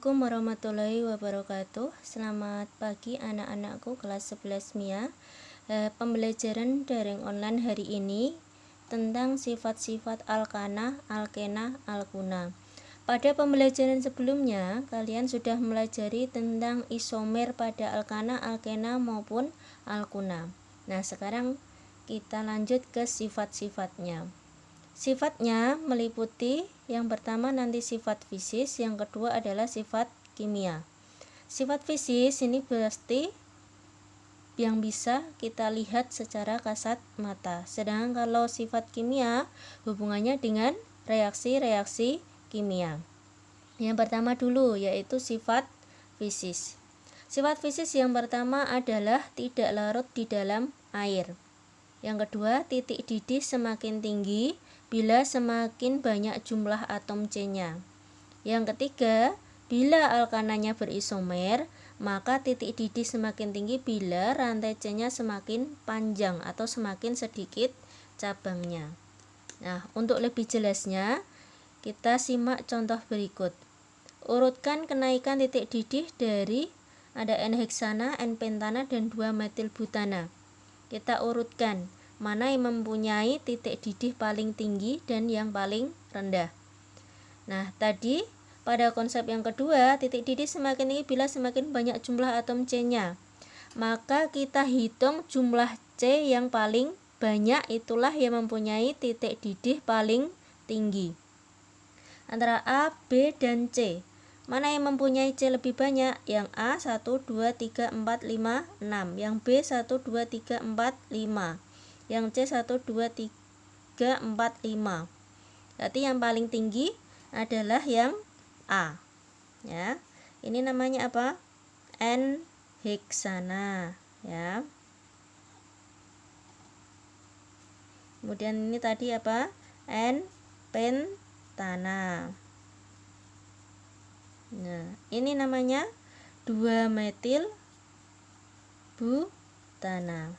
Assalamualaikum warahmatullahi wabarakatuh. Selamat pagi anak-anakku kelas 11 MIA. Pembelajaran daring online hari ini tentang sifat-sifat alkana, alkena, alkuna. Pada pembelajaran sebelumnya, kalian sudah mempelajari tentang isomer pada alkana, alkena maupun alkuna. Nah, sekarang kita lanjut ke sifat-sifatnya. Sifatnya meliputi yang pertama nanti sifat fisis, yang kedua adalah sifat kimia. Sifat fisis ini pasti yang bisa kita lihat secara kasat mata. Sedangkan kalau sifat kimia hubungannya dengan reaksi-reaksi kimia. Yang pertama dulu yaitu sifat fisis. Sifat fisis yang pertama adalah tidak larut di dalam air. Yang kedua, titik didih semakin tinggi bila semakin banyak jumlah atom C-nya. Yang ketiga, bila alkananya berisomer, maka titik didih semakin tinggi bila rantai C-nya semakin panjang atau semakin sedikit cabangnya. Nah, untuk lebih jelasnya, kita simak contoh berikut. Urutkan kenaikan titik didih dari ada N-heksana, N-pentana, dan 2-metilbutana. Kita urutkan mana yang mempunyai titik didih paling tinggi dan yang paling rendah. Nah, tadi pada konsep yang kedua, titik didih semakin tinggi bila semakin banyak jumlah atom C-nya. Maka kita hitung jumlah C yang paling banyak, itulah yang mempunyai titik didih paling tinggi. Antara A, B, dan C. Mana yang mempunyai C lebih banyak? Yang A 1, 2, 3, 4, 5, 6. Yang B 1, 2, 3, 4, 5. Yang C 1, 2, 3, 4, 5. Berarti yang paling tinggi adalah yang A. Ya. Ini namanya apa? N-heksana, ya. Kemudian ini tadi apa? N-pentana. Nah, ini namanya 2-metilbutana.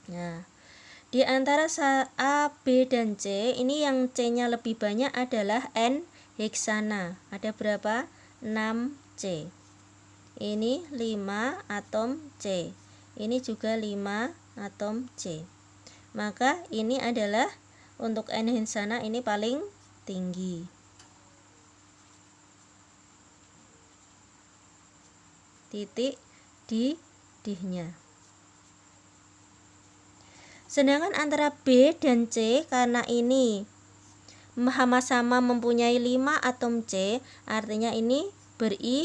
Nah, di antara A, B, dan C, ini yang C-nya lebih banyak adalah N-heksana. Ada berapa? 6 C. Ini 5 atom C. Ini juga 5 atom C. Maka ini adalah untuk N-heksana ini paling tinggi. Titik didihnya. Sedangkan antara B dan C, karena ini sama-sama mempunyai 5 atom C, artinya ini berisomer.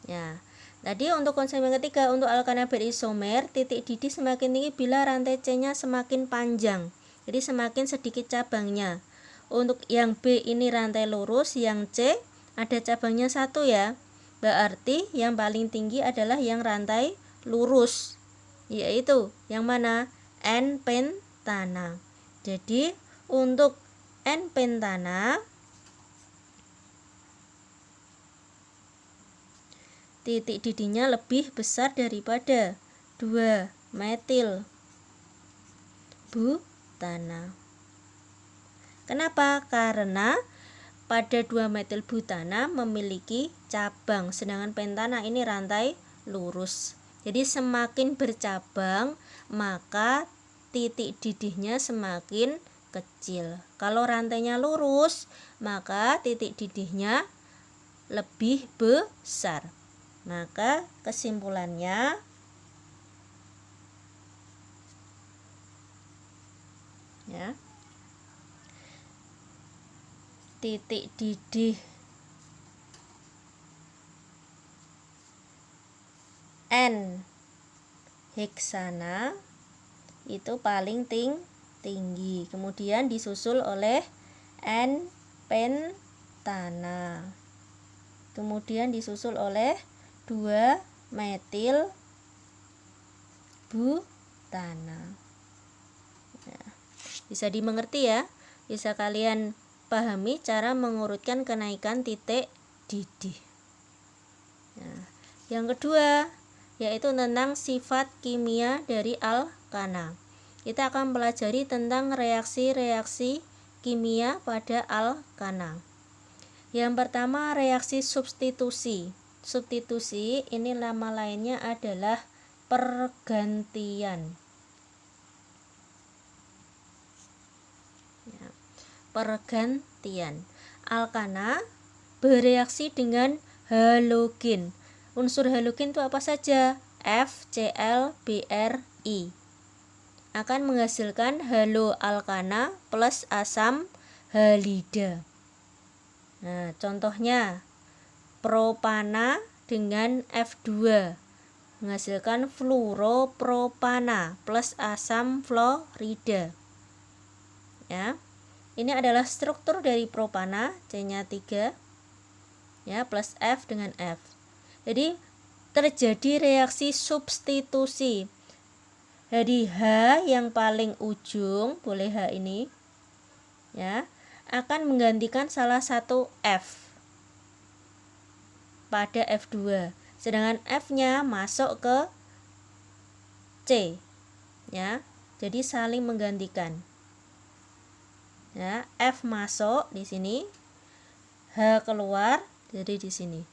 Ya. Tadi untuk konsep yang ketiga, untuk alkana berisomer, titik didih semakin tinggi bila rantai C-nya semakin panjang. Jadi semakin sedikit cabangnya. Untuk yang B ini rantai lurus, yang C ada cabangnya 1 ya. Berarti yang paling tinggi adalah yang rantai lurus, yaitu yang mana? N-pentana. Jadi untuk N-pentana titik didihnya lebih besar daripada 2-metilbutana. Kenapa? Karena pada 2-metilbutana memiliki cabang, sedangkan pentana ini rantai lurus. Jadi semakin bercabang, maka titik didihnya semakin kecil. Kalau rantainya lurus, maka titik didihnya lebih besar. Maka kesimpulannya, ya, titik didih N-heksana itu paling tinggi, kemudian disusul oleh N-pentana, kemudian disusul oleh 2-metilbutana. Nah, bisa dimengerti ya, bisa kalian pahami cara mengurutkan kenaikan titik didih. Nah, yang kedua yaitu tentang sifat kimia dari alkana. Kita akan pelajari tentang reaksi-reaksi kimia pada alkana. Yang pertama reaksi substitusi. Substitusi ini nama lainnya adalah pergantian. Ya, pergantian. Alkana bereaksi dengan halogen. Unsur halogen itu apa saja? FCl, Bri. Akan menghasilkan haloalkana plus asam halida. Nah, contohnya propana dengan F2 menghasilkan fluoropropana plus asam fluorida. Ya. Ini adalah struktur dari propana, C-nya 3. Ya, plus F dengan F. Jadi terjadi reaksi substitusi. Jadi H yang paling ujung, boleh H ini, ya, akan menggantikan salah satu F pada F2. Sedangkan F-nya masuk ke C. Ya. Jadi saling menggantikan. Ya, F masuk di sini, H keluar, jadi di sini.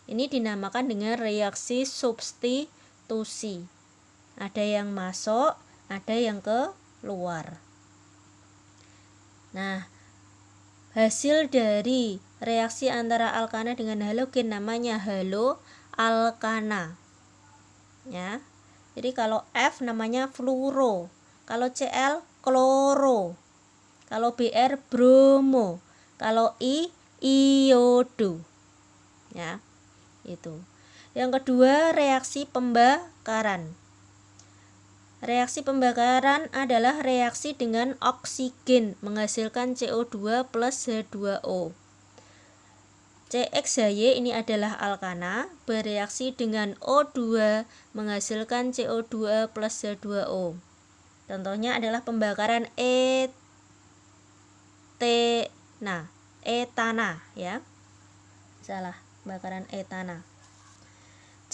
Ini dinamakan dengan reaksi substitusi. Ada yang masuk, ada yang keluar. Nah, hasil dari reaksi antara alkana dengan halogen namanya haloalkana. Ya. Jadi kalau F namanya fluoro, kalau Cl kloro, kalau Br bromo, kalau I iodo. Ya. Itu. Yang kedua, reaksi pembakaran. Reaksi pembakaran adalah reaksi dengan oksigen menghasilkan CO2 plus H2O. CXHY ini adalah alkana bereaksi dengan O2 menghasilkan CO2 plus H2O. Contohnya adalah pembakaran etana, ya. Salah, pembakaran etana.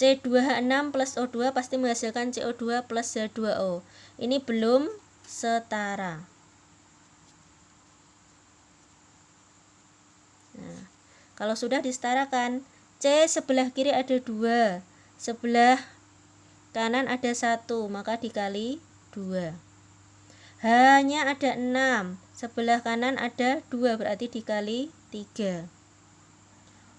C2H6 plus O2 pasti menghasilkan CO2 plus H2O. Ini belum setara. Nah, kalau sudah disetarakan, C sebelah kiri ada 2, sebelah kanan ada 1, maka dikali 2. H-nya ada 6, sebelah kanan ada 2, berarti dikali 3.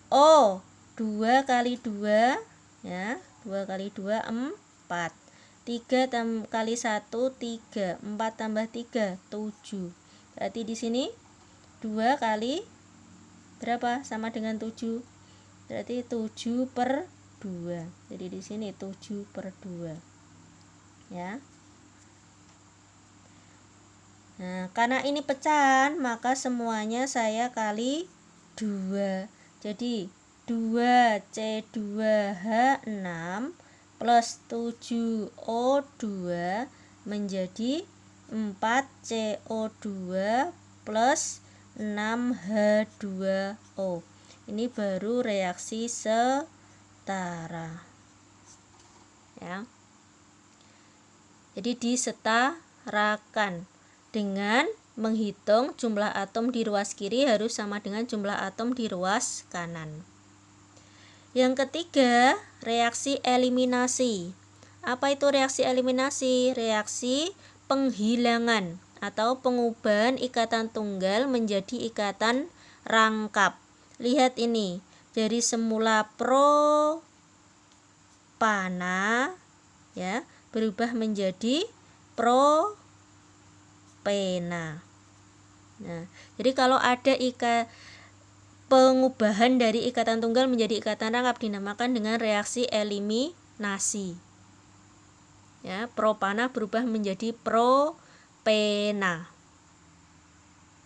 O, 2 kali 2, ya, 2 kali 2, 4. 3 kali 1, 3. 4 tambah 3, 7. Berarti di sini 2 kali berapa? Sama dengan 7. Berarti 7 per 2. Jadi di sini 7 per 2. Ya. Nah, karena ini pecahan, maka semuanya saya kali 2. Jadi 2C2H6 plus 7O2 menjadi 4CO2 plus 6H2O. Ini baru reaksi setara. Ya. Jadi disetarakan dengan menghitung jumlah atom di ruas kiri harus sama dengan jumlah atom di ruas kanan. Yang ketiga, reaksi eliminasi. Apa itu reaksi eliminasi? Reaksi penghilangan atau pengubahan ikatan tunggal menjadi ikatan rangkap. Lihat ini, dari semula propana, ya, berubah menjadi propena. Nah, jadi kalau ada pengubahan dari ikatan tunggal menjadi ikatan rangkap dinamakan dengan reaksi eliminasi. Ya, propana berubah menjadi propena.